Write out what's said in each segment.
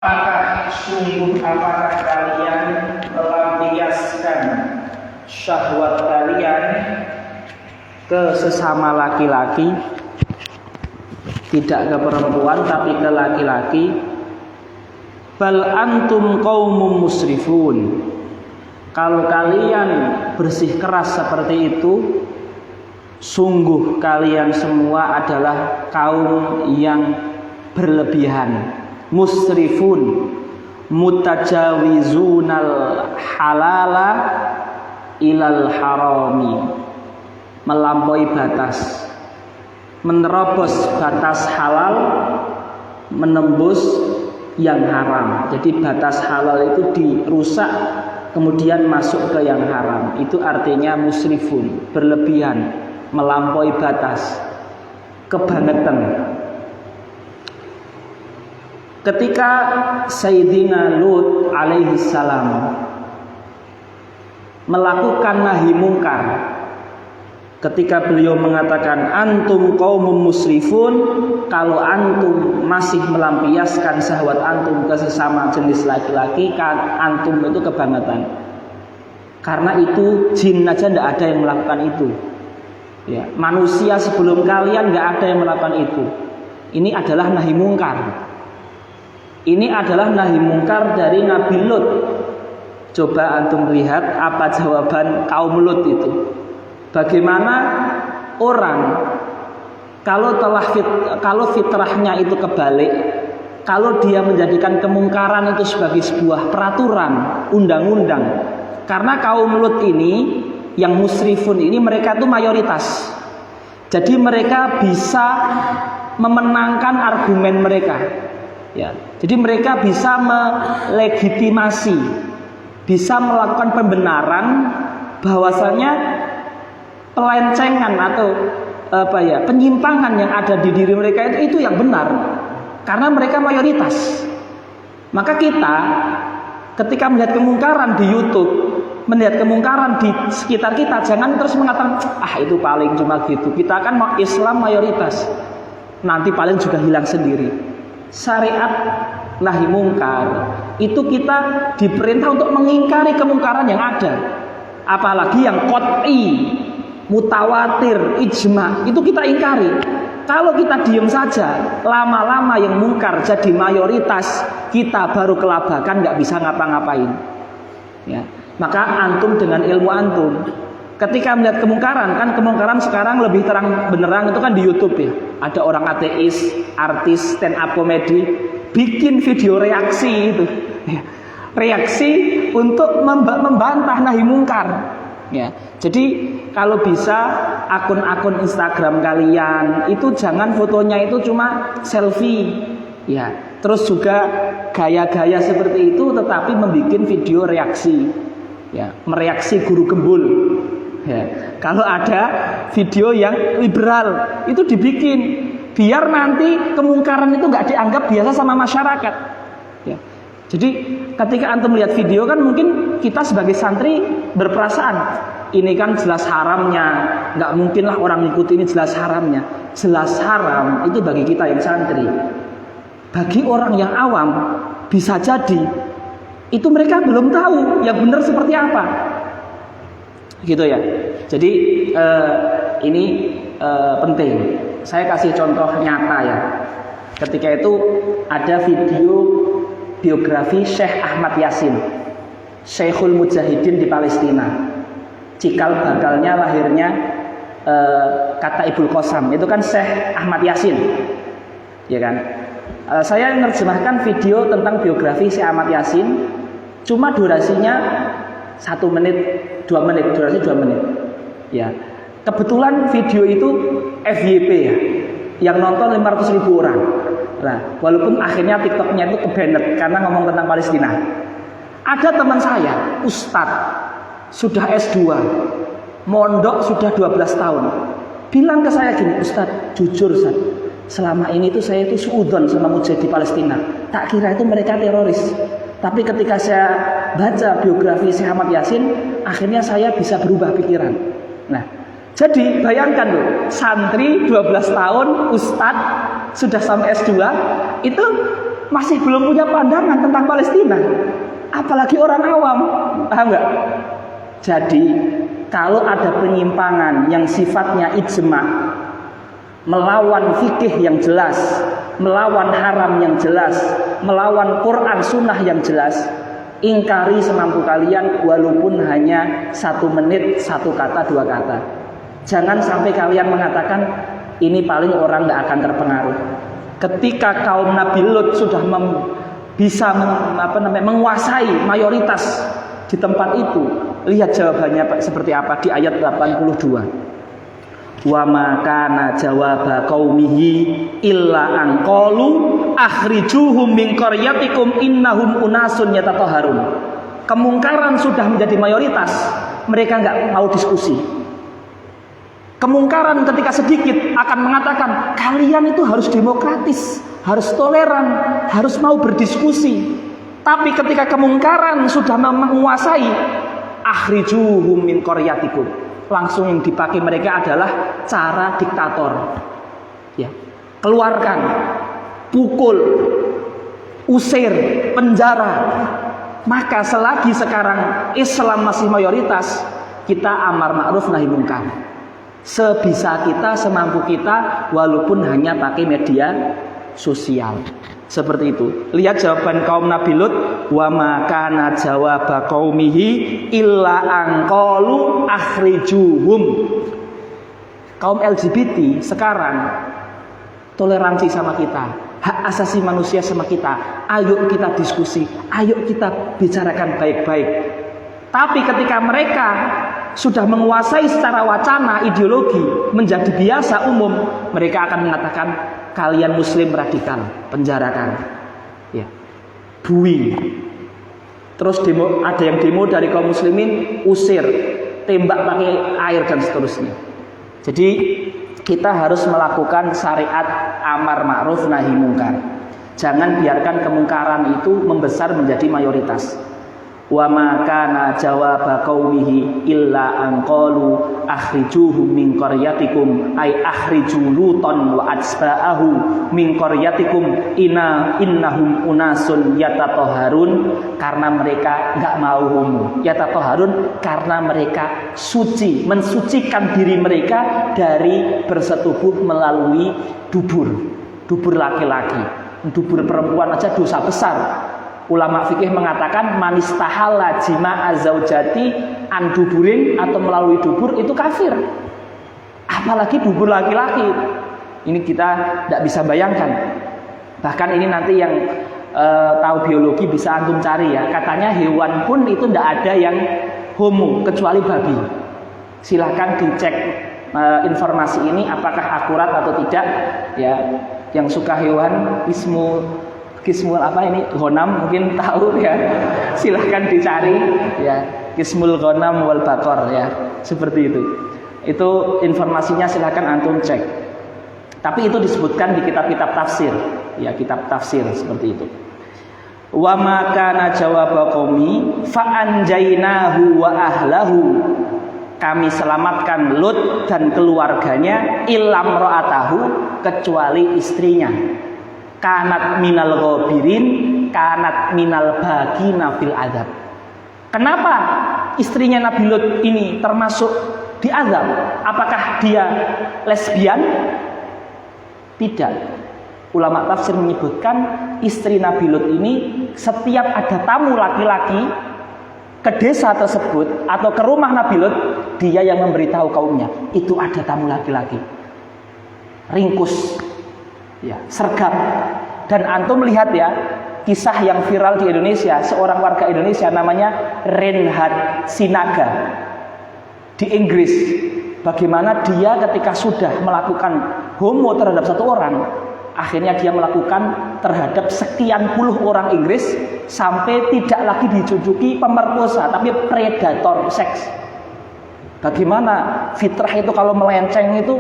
Apakah kalian melampiaskan syahwat kalian ke sesama laki-laki, tidak ke perempuan tapi ke laki-laki? Bal antum qaumun musrifun. Kalau kalian bersikeras seperti itu, sungguh kalian semua adalah kaum yang berlebihan. Musrifun, mutajawizunal halala ilal harami, melampaui batas, menerobos batas halal, menembus yang haram. Jadi batas halal itu dirusak kemudian masuk ke yang haram. Itu artinya musrifun, berlebihan, melampaui batas, kebangetan. Ketika Sayyidina Lut alaihi salam melakukan nahi mungkar, ketika beliau mengatakan antum qaumun musrifun, kalau antum masih melampiaskan syahwat antum ke sesama jenis laki-laki, kan antum itu kebangetan. Karena itu jin aja tidak ada yang melakukan itu. Ya, manusia sebelum kalian nggak ada yang melakukan itu. Ini adalah nahi mungkar. Ini adalah nahi mungkar dari Nabi Lut. Coba antum lihat apa jawaban kaum Lut itu. Bagaimana orang kalau fitrahnya itu kebalik, kalau dia menjadikan kemungkaran itu sebagai sebuah peraturan, undang-undang. Karena kaum Lut ini, yang musrifun ini, mereka itu mayoritas. Jadi mereka bisa memenangkan argumen mereka. Ya, jadi mereka bisa melegitimasi, bisa melakukan pembenaran bahwasanya pelencengan atau penyimpangan yang ada di diri mereka itu yang benar, karena mereka mayoritas. Maka kita ketika melihat kemungkaran di YouTube, melihat kemungkaran di sekitar kita, jangan terus mengatakan itu paling cuma gitu. Kita kan Islam mayoritas, nanti paling juga hilang sendiri. Syariat nahi mungkar itu kita diperintah untuk mengingkari kemungkaran yang ada, apalagi yang qot'i, mutawatir, ijma, itu kita ingkari. Kalau kita diam saja, lama-lama yang mungkar jadi mayoritas, kita baru kelabakan, nggak bisa ngapa-ngapain. Ya, maka antum dengan ilmu antum, ketika melihat kemungkaran, kan kemungkaran sekarang lebih terang benerang itu kan di YouTube ya. Ada orang ateis, artis, stand up komedi, bikin video reaksi itu. Reaksi untuk membantah nahi mungkar. Ya. Jadi kalau bisa akun-akun Instagram kalian itu jangan fotonya itu cuma selfie. Ya. Terus juga gaya-gaya seperti itu tetapi membuat video reaksi. Ya, mereaksi guru gembul. Ya, kalau ada video yang liberal itu dibikin biar nanti kemungkaran itu nggak dianggap biasa sama masyarakat. Ya. Jadi ketika antum melihat video kan mungkin kita sebagai santri berperasaan ini kan jelas haramnya, nggak mungkinlah orang ngikuti ini jelas haramnya. Jelas haram itu bagi kita yang santri. Bagi orang yang awam bisa jadi itu mereka belum tahu yang benar seperti apa. Gitu ya. Jadi ini penting. Saya kasih contoh nyata ya. Ketika itu ada video biografi Syekh Ahmad Yasin, Syekhul Mujahidin di Palestina. Cikal bakalnya lahirnya kata Ibul Qasam itu kan Syekh Ahmad Yasin, ya kan? Saya menerjemahkan video tentang biografi Syekh Ahmad Yasin, cuma durasinya 1 menit, 2 menit, durasi 2 menit. Ya, kebetulan video itu FYP ya, yang nonton 500.000 orang. Nah, walaupun akhirnya TikToknya itu kebanet karena ngomong tentang Palestina. Ada teman saya, Ustadz, sudah S2, mondok sudah 12 tahun, bilang ke saya gini, Ustadz, jujur Ustadz, selama ini tuh saya itu suudzon sama mujahid di Palestina. Tak kira itu mereka teroris. Tapi ketika saya baca biografi Syekh Ahmad Yasin, akhirnya saya bisa berubah pikiran. Nah, jadi bayangkan loh, santri 12 tahun, ustadz sudah sampai S2, itu masih belum punya pandangan tentang Palestina, apalagi orang awam, paham nggak? Jadi kalau ada penyimpangan yang sifatnya ijma, melawan fikih yang jelas, melawan haram yang jelas, melawan Quran sunnah yang jelas, ingkari semampu kalian walaupun hanya 1 menit, 1 kata, 2 kata. Jangan sampai kalian mengatakan ini paling orang nggak akan terpengaruh. Ketika kaum Nabi Lut sudah bisa menguasai mayoritas di tempat itu, lihat jawabannya seperti apa di ayat 82. Wa ma kana jawaba qaumihi illa an qalu akhrijuhum min qaryatikum innahum unasun yatatahharun. Kemungkaran sudah menjadi mayoritas, mereka nggak mau diskusi. Kemungkaran ketika sedikit akan mengatakan kalian itu harus demokratis, harus toleran, harus mau berdiskusi. Tapi ketika kemungkaran sudah menguasai, akhrijuhum min qaryatikum, langsung yang dipakai mereka adalah cara diktator. Ya, keluarkan, pukul, usir, penjara. Maka selagi sekarang Islam masih mayoritas, kita amar ma'ruf nahi munkar. Sebisa kita, semampu kita, walaupun hanya pakai media sosial. Seperti itu. Lihat jawaban kaum Nabi Lut, wa ma kana jawaba qaumihi illa an qalu akhrijuhum. Kaum LGBT sekarang toleransi sama kita, hak asasi manusia sama kita. Ayo kita diskusi, ayo kita bicarakan baik-baik. Tapi ketika mereka sudah menguasai secara wacana ideologi, menjadi biasa umum, mereka akan mengatakan kalian muslim radikal, penjarakan, ya, bui. Terus demo, ada yang demo dari kaum muslimin, usir, tembak pakai air dan seterusnya. Jadi kita harus melakukan syariat amar ma'ruf nahi munkar. Jangan biarkan kemungkaran itu membesar menjadi mayoritas. Wa ma kana jawaba qaumihi illa an qalu akhrijuhum min qaryatikum ay akhriju lutan wa atsba'ahu min qaryatikum innahum unasun yatatahharun, karena mereka enggak mau homo. Yatatahharun karena mereka suci, mensucikan diri mereka dari bersetubuh melalui dubur laki-laki. Dubur perempuan aja dosa besar. Ulama fikih mengatakan manistahalla jima'a zaujati an duburin, atau melalui dubur itu kafir. Apalagi dubur laki-laki. Ini kita tidak bisa bayangkan. Bahkan ini nanti yang tahu biologi bisa antum cari ya. Katanya hewan pun itu tidak ada yang homo kecuali babi. Silahkan dicek informasi ini apakah akurat atau tidak ya. Yang suka hewan Kismul apa ini ghanam mungkin tahu ya, silahkan dicari ya, Kismul ghanam wal bakor ya, seperti itu informasinya, silahkan antum cek. Tapi itu disebutkan di kitab-kitab tafsir ya, kitab tafsir seperti itu. Wa ma kana jawaba qaumi fa anjaynahu wa ahlahu, kami selamatkan Lut dan keluarganya, illam ra'atahu, kecuali istrinya. Kanat minal ghabirin, kanat minal bagina fil azab. Kenapa istrinya Nabi Lut ini termasuk diazab? Apakah dia lesbian? Tidak. Ulama tafsir menyebutkan istri Nabi Lut ini setiap ada tamu laki-laki ke desa tersebut atau ke rumah Nabi Lut, dia yang memberitahu kaumnya itu ada tamu laki-laki. Ringkus ya, sergap. Dan antum lihat ya, kisah yang viral di Indonesia, seorang warga Indonesia namanya Reinhard Sinaga di Inggris. Bagaimana dia ketika sudah melakukan homo terhadap satu orang, akhirnya dia melakukan terhadap sekian puluh orang Inggris, sampai tidak lagi dijujuki pemerkosa, tapi predator seks. Bagaimana fitrah itu kalau melenceng itu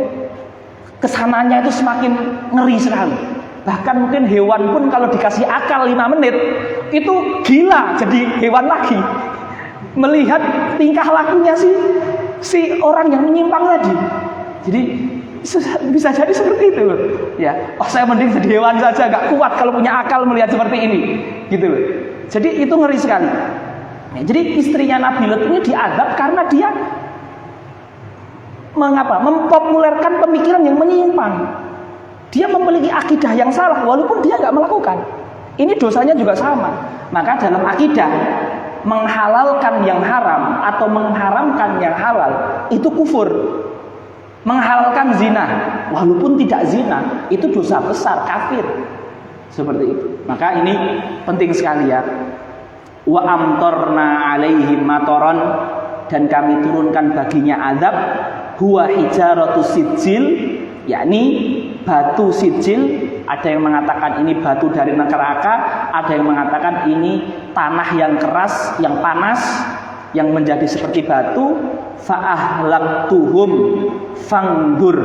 kesananya itu semakin ngeri sekali. Bahkan mungkin hewan pun kalau dikasih akal 5 menit itu gila jadi hewan lagi. Melihat tingkah lakunya si orang yang menyimpang tadi. Jadi Bisa jadi seperti itu loh. Ya, saya mending jadi hewan saja, gak kuat kalau punya akal melihat seperti ini, gitu loh. Jadi itu ngeri sekali. Ya, jadi istrinya Nabi Lut ini diadab karena dia mempopulerkan pemikiran yang menyimpang. Dia memiliki akidah yang salah walaupun dia nggak melakukan. Ini dosanya juga sama. Maka dalam akidah menghalalkan yang haram atau mengharamkan yang halal itu kufur. Menghalalkan zina walaupun tidak zina itu dosa besar, kafir. Seperti itu. Maka ini penting sekali ya. Wa amtorna alaihim matoron, dan kami turunkan baginya azab huwa hijaratu sijil, yakni batu sijil. Ada yang mengatakan ini batu dari neraka, ada yang mengatakan ini tanah yang keras, yang panas, yang menjadi seperti batu. Fa'ahlaktuhum fangdur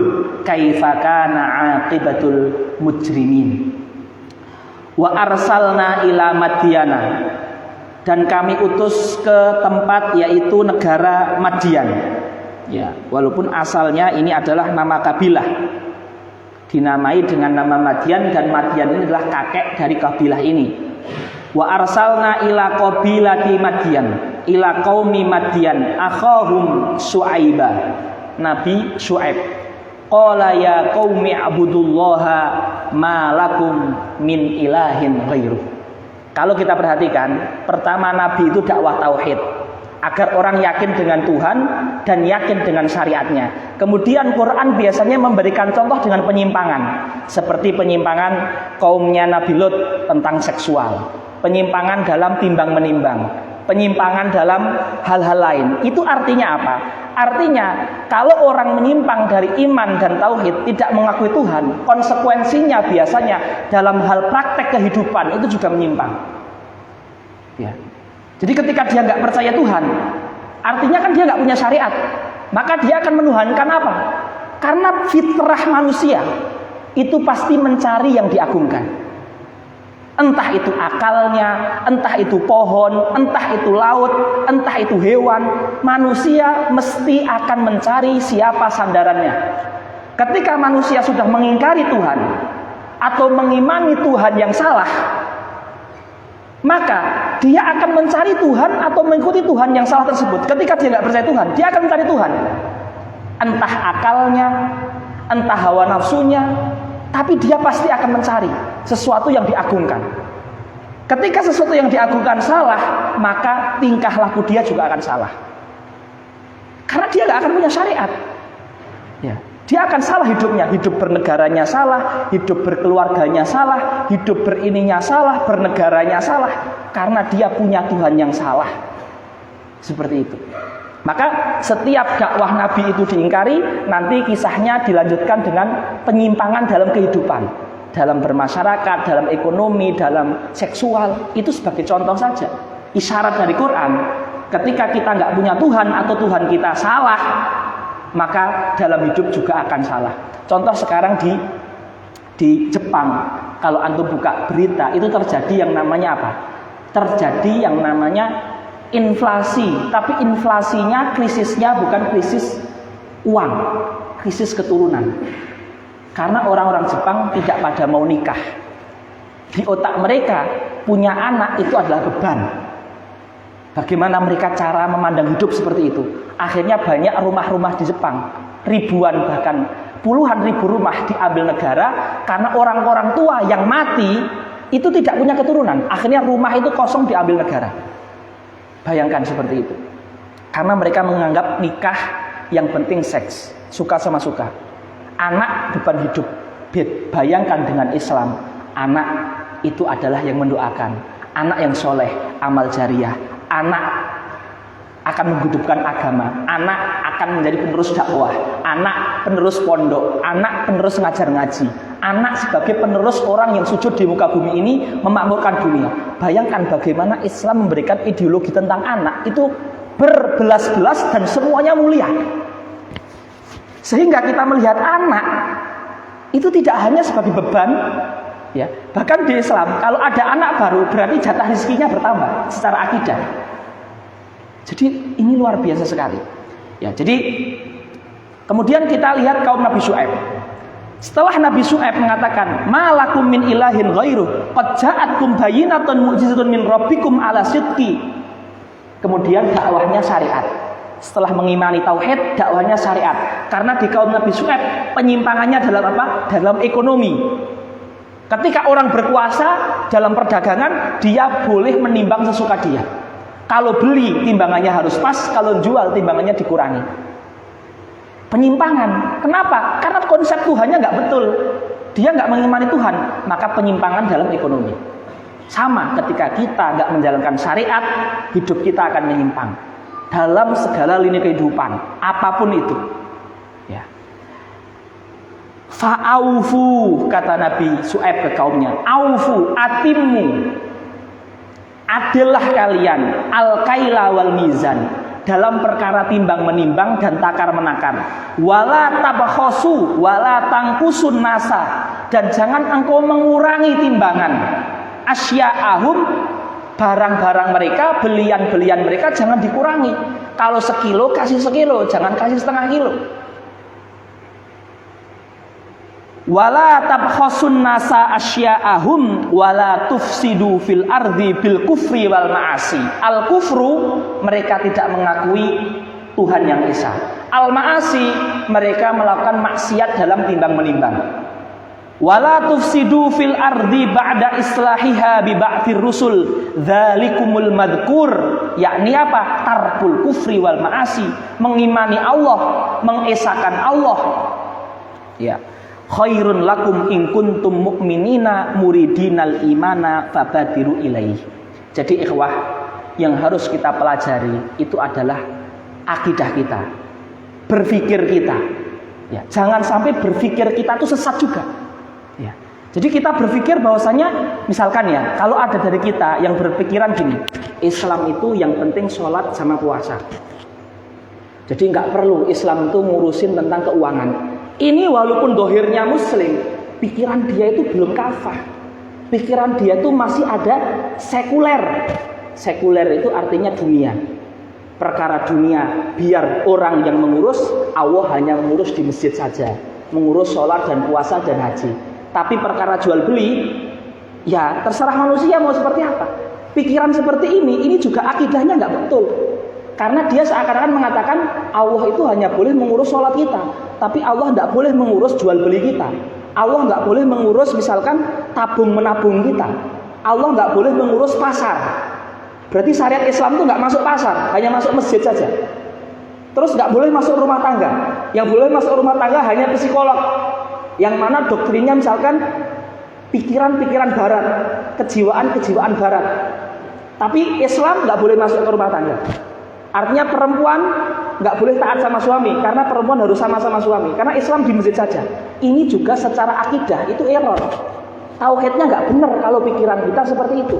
kaifa kana aqibatul mujrimin. Wa arsalna ila Madyana, dan kami utus ke tempat yaitu negara Madian. Ya, walaupun asalnya ini adalah nama kabilah, dinamai dengan nama Madian, dan Madian ini adalah kakek dari kabilah ini. Wa arsalna ila qabilati Madian, ila qaumi Madian akhahum Syuaiba, Nabi Syuaib. Qala ya qaumi abudullaha ma lakum min ilahin ghairuh. Kalau kita perhatikan, pertama Nabi itu dakwah tauhid, agar orang yakin dengan Tuhan dan yakin dengan syariatnya. Kemudian Quran biasanya memberikan contoh dengan penyimpangan, seperti penyimpangan kaumnya Nabi Lut tentang seksual, penyimpangan dalam timbang menimbang, penyimpangan dalam hal-hal lain. Itu artinya apa? Artinya kalau orang menyimpang dari iman dan tauhid, tidak mengakui Tuhan, konsekuensinya biasanya dalam hal praktek kehidupan itu juga menyimpang. Ya. Jadi ketika dia nggak percaya Tuhan, artinya kan dia nggak punya syariat, maka dia akan menuhankan apa? Karena fitrah manusia itu pasti mencari yang diagungkan. Entah itu akalnya, entah itu pohon, entah itu laut, entah itu hewan, manusia mesti akan mencari siapa sandarannya. Ketika manusia sudah mengingkari Tuhan atau mengimani Tuhan yang salah, maka dia akan mencari Tuhan atau mengikuti Tuhan yang salah tersebut. Ketika dia nggak percaya Tuhan, dia akan mencari Tuhan. Entah akalnya, entah hawa nafsunya, tapi dia pasti akan mencari sesuatu yang diagungkan. Ketika sesuatu yang diagungkan salah, maka tingkah laku dia juga akan salah. Karena dia nggak akan punya syariat. Ya. Dia akan salah hidupnya, hidup bernegaranya salah, hidup berkeluarganya salah, hidup berininya salah, bernegaranya salah, karena dia punya Tuhan yang salah. Seperti itu. Maka setiap dakwah Nabi itu diingkari, nanti kisahnya dilanjutkan dengan penyimpangan dalam kehidupan, dalam bermasyarakat, dalam ekonomi, dalam seksual. Itu sebagai contoh saja, isyarat dari Quran. Ketika kita nggak punya Tuhan atau Tuhan kita salah, maka dalam hidup juga akan salah. Contoh sekarang di Jepang, kalau antum buka berita, itu terjadi yang namanya apa? Terjadi yang namanya inflasi, tapi inflasinya, krisisnya bukan krisis uang, krisis keturunan. Karena orang-orang Jepang tidak pada mau nikah. Di otak mereka, punya anak itu adalah beban. Bagaimana mereka cara memandang hidup seperti itu? Akhirnya banyak rumah-rumah di Jepang, ribuan bahkan puluhan ribu rumah diambil negara karena orang-orang tua yang mati itu tidak punya keturunan. Akhirnya rumah itu kosong diambil negara. Bayangkan seperti itu. Karena mereka menganggap nikah yang penting seks, suka sama suka. Anak beban hidup. Bayangkan dengan Islam, anak itu adalah yang mendoakan, anak yang soleh, amal jariah. Anak akan menghidupkan agama, anak akan menjadi penerus dakwah, anak penerus pondok, anak penerus ngajar ngaji, anak sebagai penerus orang yang sujud di muka bumi ini memakmurkan dunia. Bayangkan bagaimana Islam memberikan ideologi tentang anak itu berbelas-belas dan semuanya mulia. Sehingga kita melihat anak itu tidak hanya sebagai beban, ya. Bahkan di Islam kalau ada anak baru berarti jatah rezekinya bertambah secara akidah. Jadi ini luar biasa sekali. Ya, jadi Kemudian kita lihat kaum Nabi Syuaib. Setelah Nabi Syuaib mengatakan, "Malakum min ilahin ghairuh, qad ja'atkum bayyinatun mu'jizatun min rabbikum ala sidqi." Kemudian dakwahnya syariat. Setelah mengimani tauhid, dakwahnya syariat. Karena di kaum Nabi Syuaib penyimpangannya dalam apa? Dalam ekonomi. Ketika orang berkuasa dalam perdagangan, dia boleh menimbang sesuka dia. Kalau beli timbangannya harus pas, kalau jual timbangannya dikurangi. Penyimpangan. Kenapa? Karena konsep Tuhannya nggak betul. Dia nggak mengimani Tuhan, maka penyimpangan dalam ekonomi. Sama ketika kita nggak menjalankan syariat, hidup kita akan menyimpang dalam segala lini kehidupan, apapun itu. Ya. Fa'aufu, kata Nabi Syuaib ke kaumnya, aufu, atimmu, adillah kalian al-kaila wal mizan, dalam perkara timbang menimbang dan takar menakar. Wala tabakhosu wala tangkusun nasa, dan jangan engkau mengurangi timbangan. Asya'ahum, barang-barang mereka, belian-belian mereka jangan dikurangi. Kalau sekilo kasih sekilo, jangan kasih setengah kilo. Wala tabkhasun nasa asya'ahum wala tufsidu fil ardi bil kufri wal ma'asi. Al kufru, mereka tidak mengakui Tuhan yang esa. Al ma'asi, mereka melakukan maksiat dalam timbang menimbang. Wala tufsidu fil ardi ba'da islahiha bi ba'thir rusul dzalikumul madhkur, yakni apa? Tarkul kufri wal ma'asi, mengimani Allah, mengesakan Allah. Ya. Khairun lakum in kuntum mu'minina muridinal imana fabadiru ilaih. Jadi ikhwah, yang harus kita pelajari itu adalah akidah kita, berpikir kita. Ya, jangan sampai berpikir kita itu sesat juga. Ya. Jadi kita berpikir bahwasanya, misalkan ya, kalau ada dari kita yang berpikiran gini, Islam itu yang penting sholat sama puasa. Jadi nggak perlu Islam itu ngurusin tentang keuangan. Ini walaupun dohirnya muslim, pikiran dia itu belum kafah. Pikiran dia itu masih ada sekuler. Sekuler itu artinya dunia. Perkara dunia, biar orang yang mengurus, Allah hanya mengurus di masjid saja, mengurus sholat dan puasa dan haji. Tapi perkara jual beli, ya terserah manusia mau seperti apa. Pikiran seperti ini juga akidahnya nggak betul. Karena dia seakan-akan mengatakan Allah itu hanya boleh mengurus sholat kita, tapi Allah tidak boleh mengurus jual beli kita. Allah nggak boleh mengurus misalkan tabung menabung kita. Allah nggak boleh mengurus pasar. Berarti syariat Islam itu nggak masuk pasar, hanya masuk masjid saja. Terus nggak boleh masuk rumah tangga. Yang boleh masuk rumah tangga hanya psikolog, yang mana doktrinnya misalkan pikiran-pikiran barat, kejiwaan-kejiwaan barat. Tapi Islam nggak boleh masuk ke rumah tangga. Artinya perempuan nggak boleh taat sama suami, karena perempuan harus sama-sama suami. Karena Islam di masjid saja. Ini juga secara akidah itu error. Tauhidnya nggak benar kalau pikiran kita seperti itu.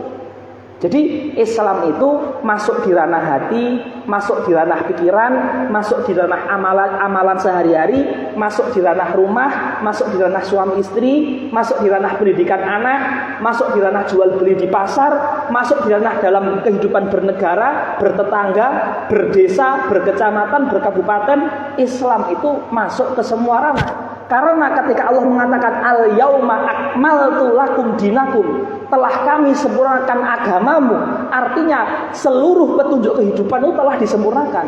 Jadi Islam itu masuk di ranah hati, masuk di ranah pikiran, masuk di ranah amalan sehari-hari, masuk di ranah rumah, masuk di ranah suami istri, masuk di ranah pendidikan anak, masuk di ranah jual beli di pasar, masuk di ranah dalam kehidupan bernegara, bertetangga, berdesa, berkecamatan, berkabupaten. Islam itu masuk ke semua ranah. Karena ketika Allah mengatakan al-yauma akmaltu lakum dinakum, telah kami sempurnakan agamamu, artinya seluruh petunjuk kehidupan itu telah disempurnakan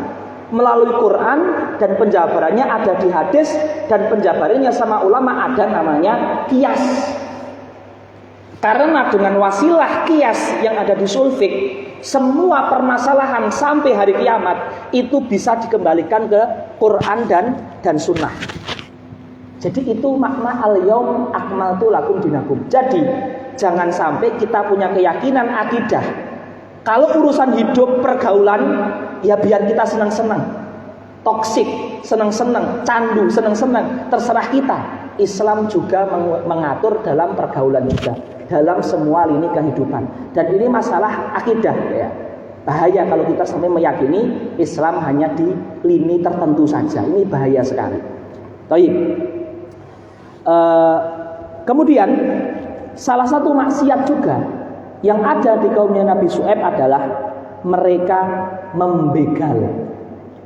melalui Quran, dan penjabarannya ada di hadis, dan penjabarannya sama ulama ada namanya qiyas. Karena dengan wasilah qiyas yang ada di sulfik, semua permasalahan sampai hari kiamat itu bisa dikembalikan ke Quran dan sunnah. Jadi itu makna al-yaum akmaltu lakum dinakum. Jadi jangan sampai kita punya keyakinan akidah, kalau urusan hidup pergaulan ya biar kita senang-senang, toksik senang-senang, candu senang-senang, terserah kita. Islam juga mengatur dalam pergaulan juga, dalam semua lini kehidupan. Dan ini masalah akidah ya. Bahaya kalau kita sampai meyakini Islam hanya di lini tertentu saja. Ini bahaya sekali. Baik. Kemudian salah satu maksiat juga yang ada di kaumnya Nabi Syuaib adalah mereka membegal,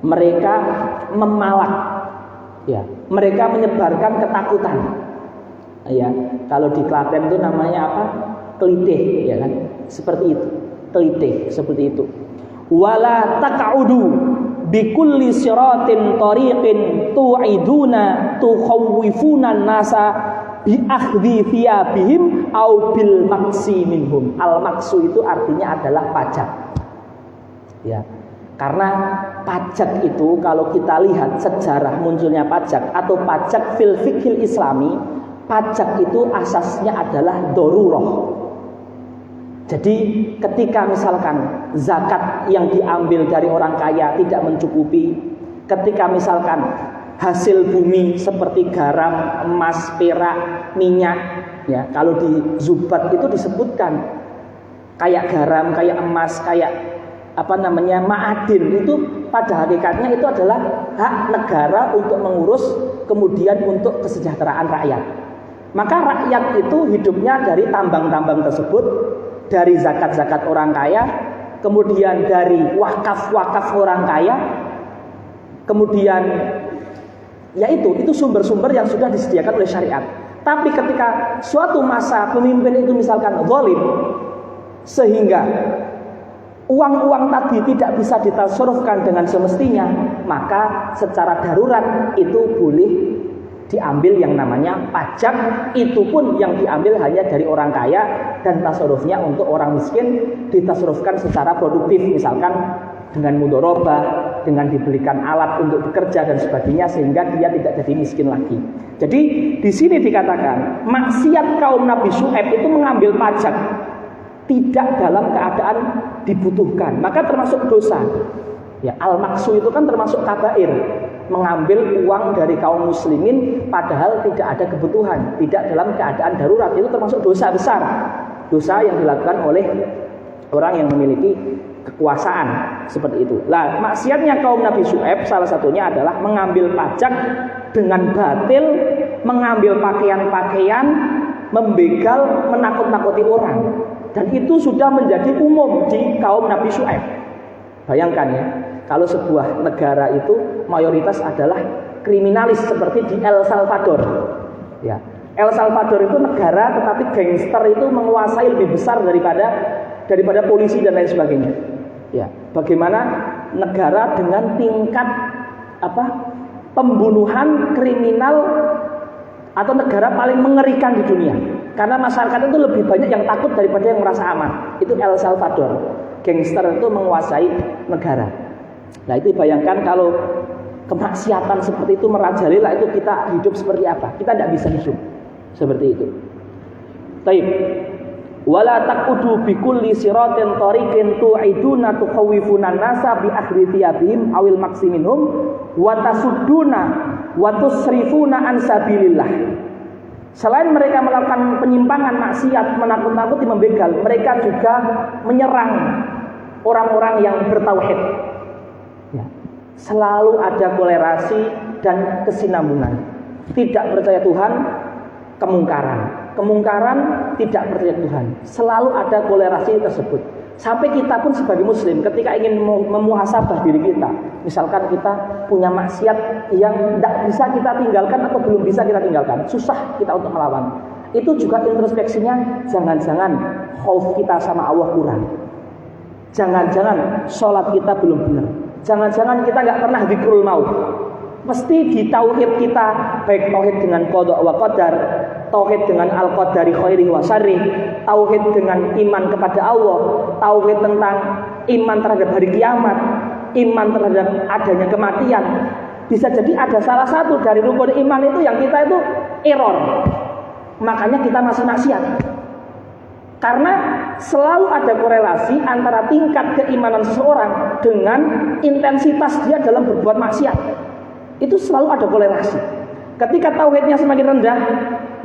mereka memalak, Ya, mereka menyebarkan ketakutan. Ya, kalau di Klaten itu namanya apa? Kelitih, ya kan? Seperti itu. Kelitih, seperti itu. Wala taq'udu bikulli siratin tariqin tu'iduna tukhawwifuna nasa bi akhdhi thiyabihim au bil maksi minhum. Al maksu itu artinya adalah pajak. Ya. Karena pajak itu kalau kita lihat sejarah munculnya pajak atau pajak fil fiqhil islami, pajak itu asasnya adalah darurah. Jadi ketika misalkan zakat yang diambil dari orang kaya tidak mencukupi, ketika misalkan hasil bumi seperti garam, emas, perak, minyak, ya kalau di Zubat itu disebutkan kayak garam, kayak emas, kayak ma'adin, itu pada hakikatnya itu adalah hak negara untuk mengurus, kemudian untuk kesejahteraan rakyat. Maka rakyat itu hidupnya dari tambang-tambang tersebut, dari zakat-zakat orang kaya, kemudian dari wakaf-wakaf orang kaya, kemudian ya itu sumber-sumber yang sudah disediakan oleh syariat. Tapi ketika suatu masa pemimpin itu misalkan zalim, sehingga uang-uang tadi tidak bisa ditasarrufkan dengan semestinya, maka secara darurat itu boleh diambil yang namanya pajak. Itu pun yang diambil hanya dari orang kaya, dan tasarrufnya untuk orang miskin ditasarrufkan secara produktif, misalkan dengan mudharabah, dengan dibelikan alat untuk bekerja dan sebagainya, sehingga dia tidak jadi miskin lagi. Jadi di sini dikatakan maksiat kaum Nabi Syuaib itu mengambil pajak tidak dalam keadaan dibutuhkan, maka termasuk dosa. Ya, al-maksu itu kan termasuk kabair, mengambil uang dari kaum muslimin padahal tidak ada kebutuhan, tidak dalam keadaan darurat, itu termasuk dosa besar. Dosa yang dilakukan oleh orang yang memiliki kekuasaan seperti itu. Lah, maksiatnya kaum Nabi Syuaib salah satunya adalah mengambil pajak dengan batil, mengambil pakaian-pakaian, membegal, menakut-nakuti orang. Dan itu sudah menjadi umum di kaum Nabi Syuaib. Bayangkan ya, kalau sebuah negara itu mayoritas adalah kriminalis seperti di El Salvador. Ya, El Salvador itu negara tetapi gangster itu menguasai lebih besar daripada polisi dan lain sebagainya. Ya, bagaimana negara dengan tingkat pembunuhan kriminal atau negara paling mengerikan di dunia. Karena masyarakat itu lebih banyak yang takut daripada yang merasa aman. Itu El Salvador. Gangster itu menguasai negara. Nah, itu bayangkan kalau kemaksiatan seperti itu merajalela, itu kita hidup seperti apa? Kita tidak bisa hidup seperti itu. Baik. Wala taqudu bikulli siratin tariqin tu'iduna tukhawifuna nasa bi akhri thiyabihim awil maksiminhum wa tasudduna wa tusrifuna an sabilillah. Selain mereka melakukan penyimpangan, maksiat, menakut-nakuti, membegal, mereka juga menyerang orang-orang yang bertauhid. Ya. Selalu ada kolerasi dan kesinambungan. Tidak percaya Tuhan, kemungkaran. Kemungkaran, tidak percaya Tuhan. Selalu ada kolerasi tersebut. Sampai kita pun sebagai muslim ketika ingin memuhasabah diri kita, misalkan kita punya maksiat yang tidak bisa kita tinggalkan atau belum bisa kita tinggalkan, susah kita untuk melawan, itu juga introspeksinya, jangan-jangan khauf kita sama Allah kurang, jangan-jangan sholat kita belum benar, jangan-jangan kita nggak pernah dzikrul maut. Mesti di tauhid kita, baik tauhid dengan qada wa qadar, tauhid dengan al-qadari khairi wa syarri, tauhid dengan iman kepada Allah, tauhid tentang iman terhadap hari kiamat, iman terhadap adanya kematian. Bisa jadi ada salah satu dari rukun iman itu yang kita itu error, makanya kita masih maksiat. Karena selalu ada korelasi antara tingkat keimanan seseorang dengan intensitas dia dalam berbuat maksiat. Itu selalu ada korelasi. Ketika tauhidnya semakin rendah,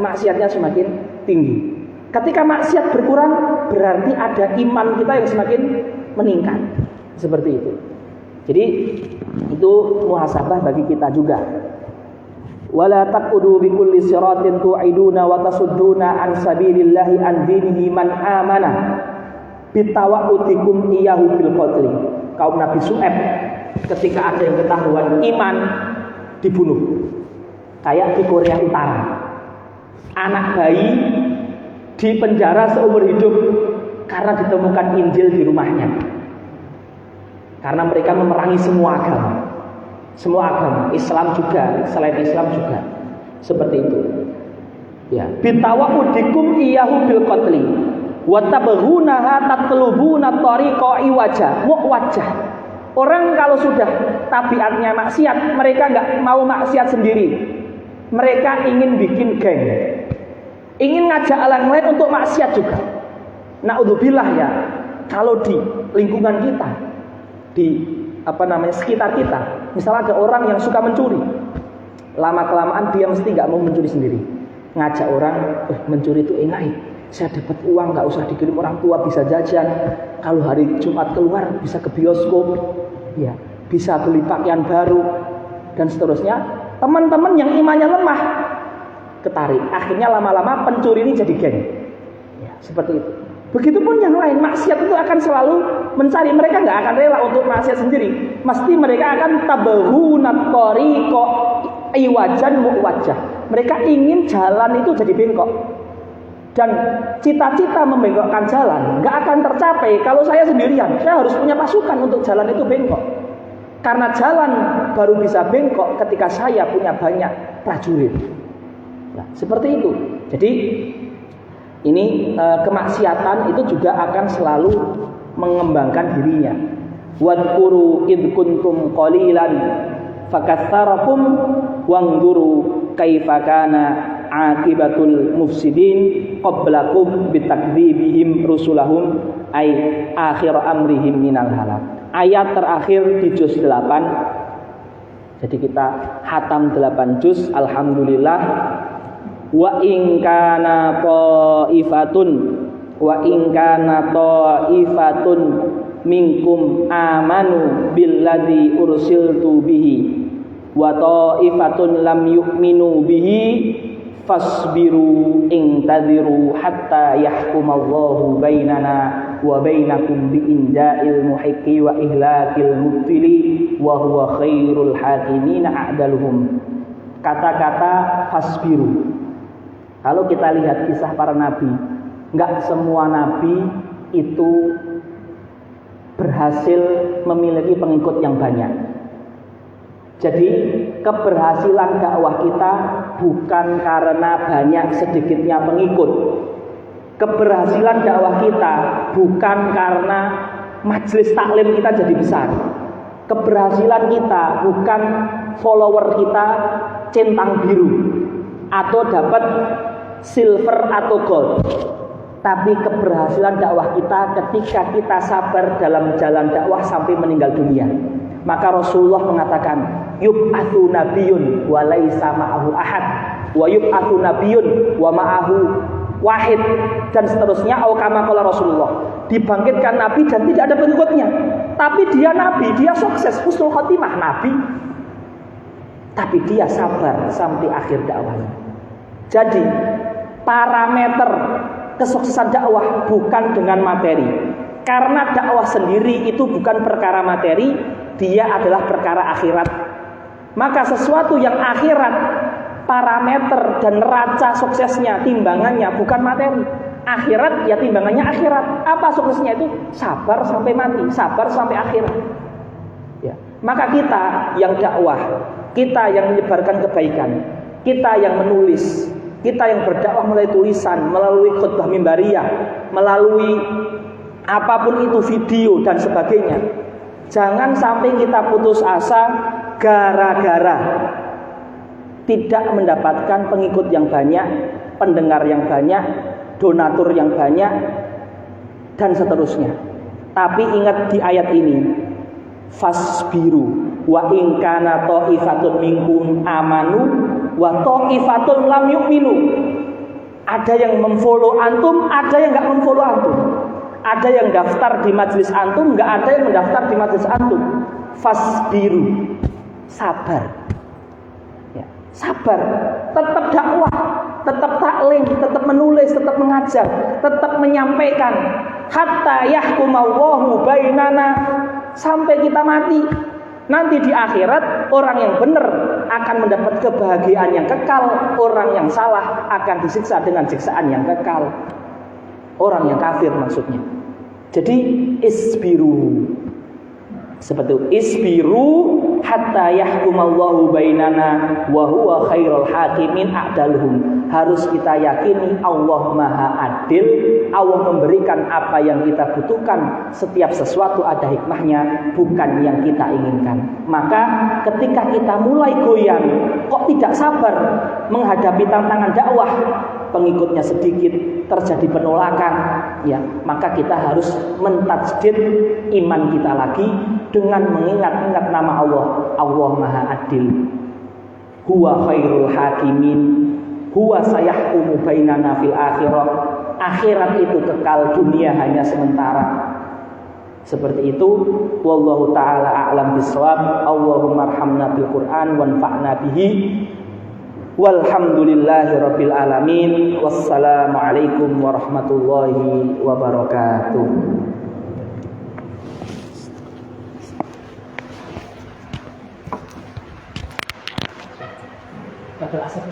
maksiatnya semakin tinggi. Ketika maksiat berkurang, berarti ada iman kita yang semakin meningkat. Seperti itu. Jadi itu muhasabah bagi kita juga. Wala taqudu bi kulli siratin tu'iduna wa tasudduna an sabilillahi an dinihi man amana bitawa'udikum iyahu bil qatli. Kaum Nabi Syuaib ketika ada yang ketahuan iman, dibunuh. Kayak di Korea Utara, anak bayi dipenjara seumur hidup karena ditemukan Injil di rumahnya. Karena mereka memerangi semua agama, Islam juga, selain Islam juga, seperti itu. Ya, bitawaudikum iyahu bil qatli wa tabghunaha tatlubuna tariqa wajah. Orang kalau sudah tabiatnya maksiat, mereka nggak mau maksiat sendiri. Mereka ingin bikin geng, ingin ngajak orang lain untuk maksiat juga. Naudzubillah ya, kalau di lingkungan kita, di sekitar kita, misalnya ada orang yang suka mencuri, lama kelamaan dia mesti nggak mau mencuri sendiri, ngajak orang, mencuri itu enak, saya dapat uang nggak usah dikirim orang tua, bisa jajan, kalau hari Jumat keluar bisa ke bioskop, ya bisa beli pakaian baru dan seterusnya. Teman-teman yang imannya lemah ketarik, akhirnya lama-lama pencuri ini jadi geng, ya, seperti itu. Begitupun yang lain, maksiat itu akan selalu mencari, mereka nggak akan rela untuk maksiat sendiri, mesti mereka akan tabahunat tariqa iwajan muwajjah. Mereka ingin jalan itu jadi bengkok, dan cita-cita membengkokkan jalan nggak akan tercapai kalau saya sendirian. Saya harus punya pasukan untuk jalan itu bengkok, karena jalan baru bisa bengkok ketika saya punya banyak prajurit. Nah, seperti itu. Jadi ini kemaksiatan itu juga akan selalu mengembangkan dirinya. Wadkuru id kuntum qalilan fakatsarakum wanzuru kaifa kana akibatul mufsidin qablakum bitakdzibihim rusulahum ay akhir amrihim minal halak. Ayat terakhir di juz 8. Jadi kita hatam 8 juz, alhamdulillah. Wa in kana ta'ifatun minkum amanu billadzi ursiltu bihi wa ta'ifatun lam yu'minu bihi fasbiru intadhiru hatta yahkumallahu bainana wa bainakum bi inja'il muhiqqi wa ihlakil mubtili wa huwa khairul hakimina a'daluhum. Kata-kata fasbiru, kalau kita lihat kisah para nabi, enggak semua nabi itu berhasil memiliki pengikut yang banyak. Jadi keberhasilan dakwah kita bukan karena banyak sedikitnya pengikut. Keberhasilan dakwah kita bukan karena majelis taklim kita jadi besar. Keberhasilan kita bukan follower kita centang biru atau dapat silver atau gold. Tapi keberhasilan dakwah kita ketika kita sabar dalam jalan dakwah sampai meninggal dunia. Maka Rasulullah mengatakan, yub'atsu nabiyyun wa laisa ma'ahu ahad wa yub'atsu nabiyyun wa ma'ahu wahid, dan seterusnya. Au kama qala Rasulullah, dibangkitkan nabi dan tidak ada pengikutnya, tapi dia nabi, dia sukses, husnul khotimah nabi, tapi dia sabar sampai akhir dakwahnya. Jadi parameter kesuksesan dakwah bukan dengan materi, karena dakwah sendiri itu bukan perkara materi, dia adalah perkara akhirat. Maka sesuatu yang akhirat, parameter dan neraca suksesnya, timbangannya bukan materi. Akhirat ya timbangannya akhirat. Apa suksesnya itu? Sabar sampai mati, sabar sampai akhirat. Ya. Maka kita yang dakwah, kita yang menyebarkan kebaikan, kita yang menulis, kita yang berdakwah melalui tulisan, melalui khutbah mimbariyah, melalui apapun itu video dan sebagainya, jangan sampai kita putus asa gara-gara tidak mendapatkan pengikut yang banyak, pendengar yang banyak, donatur yang banyak, dan seterusnya. Tapi ingat di ayat ini, fasbiru wa in kana ta'ifatun minkum amanu wa ta'ifatun lam yu'minu. Ada yang memfollow antum, ada yang enggak memfollow antum. Ada yang daftar di majelis antum, enggak ada yang mendaftar di majelis antum. Fasbiru, sabar. Ya, sabar, tetap dakwah, tetap taklim, tetap menulis, tetap mengajar, tetap menyampaikan. Hatta yahkumallahu bainana, sampai kita mati. Nanti di akhirat orang yang benar akan mendapat kebahagiaan yang kekal, orang yang salah akan disiksa dengan siksaan yang kekal. Orang yang kafir maksudnya. Jadi isbiru. Seperti itu, isbiru hatta yahkumallahu bainana wa huwa khairul hakimin a'daluhum. Harus kita yakini Allah Maha Adil. Allah memberikan apa yang kita butuhkan. Setiap sesuatu ada hikmahnya, bukan yang kita inginkan. Maka ketika kita mulai goyang, kok tidak sabar menghadapi tantangan dakwah, pengikutnya sedikit, terjadi penolakan, ya, maka kita harus mentajdid iman kita lagi dengan mengingat-ingat nama Allah. Allah Maha Adil. Huwa khairul hakimin. Huwa sayahkumu bainana fil akhirah. Akhirat itu kekal, dunia hanya sementara. Seperti itu. Wallahu taala a'lam bishawab. Allahumma arhamna bil Qur'an wanfa'na bihi. Walhamdulillahi rabbil alamin. Wassalamualaikum warahmatullahi wabarakatuh. Batal asar.